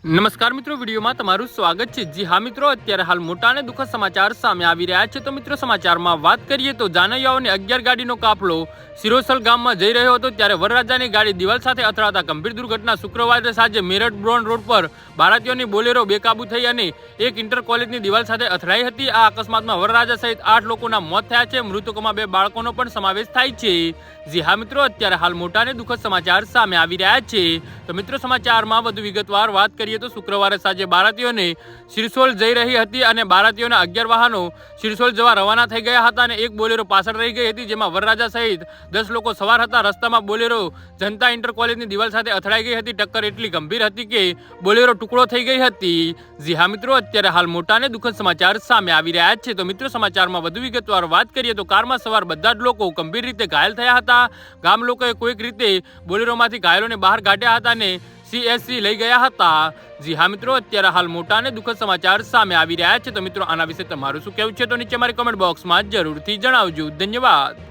નમસ્કાર મિત્રો, વિડીયોમાં તમારું સ્વાગત છે। જી હા મિત્રો, અત્યારે હાલ મોટા અને દુઃખદ સમાચાર સામે આવી રહ્યા છે। તો મિત્રો સમાચારમાં વાત કરીએ તો જાનૈયાઓની 11 ગાડીનો કાફલો સિરોસલ ગામમાં જઈ રહ્યો હતો ત્યારે વરરાજાની ગાડી દિવાલ સાથે અથડાતા ગંભીર દુર્ઘટના શુક્રવારે સાંજે મેરઠ બ્રોન રોડ પર બારાતીઓની બોલેરો બેકાબુ થઈ અને એક ઇન્ટર કોલેજની દિવાલ સાથે અથડાઈ હતી। આ અકસ્માતમાં વરરાજા સહિત 8 લોકોના મોત થયા છે। મૃતકોમાં 2 બાળકોનો પણ સમાવેશ થાય છે। જી હા મિત્રો, અત્યારે હાલ મોટા અને દુઃખદ સમાચાર સામે આવી રહ્યા છે। તો મિત્રો સમાચારમાં વધુ વિગતવાર વાત કરીએ તો શુક્રવારે સાંજે બારાતીઓને સિરસોલ જઈ રહી હતી અને બારાતીઓના 11 વાહનો સિરસોલ જવા રવાના થઈ ગયા હતા અને એક બોલેરો પાછળ રહી ગઈ હતી, જેમાં વરરાજા સહિત 10 લોકો સવાર હતા। રસ્તામાં બોલેરો જનતા ઇન્ટર કોલેજની દિવાલ સાથે અથડાઈ ગઈ હતી। ટક્કર એટલી ગંભીર હતી કે બોલેરો ટુકડો થઈ ગઈ હતી। જી હા મિત્રો, અત્યારે હાલ મોટા અને દુઃખદ સમાચાર સામે આવી રહ્યા છે। તો મિત્રો સમાચારમાં વધુ વિગતવાર વાત કરીએ તો કારમાં સવાર બધા જ લોકો ગંભીર રીતે ઘાયલ થયા હતા। ગામ લોકોએ કોઈક રીતે બોલેરોમાંથી ઘાયલોને બહાર કાઢ્યા હતા અને CSC લઈ ગયા હતા। જી હા મિત્રો, અત્યારે હાલ મોટા અને દુઃખદ સમાચાર સામે આવી રહ્યા છે। તો મિત્રો આના વિશે તમારું શું કહેવું છે તો નીચે મારી કમેન્ટ બોક્સમાં જરૂરથી જણાવજો। ધન્યવાદ।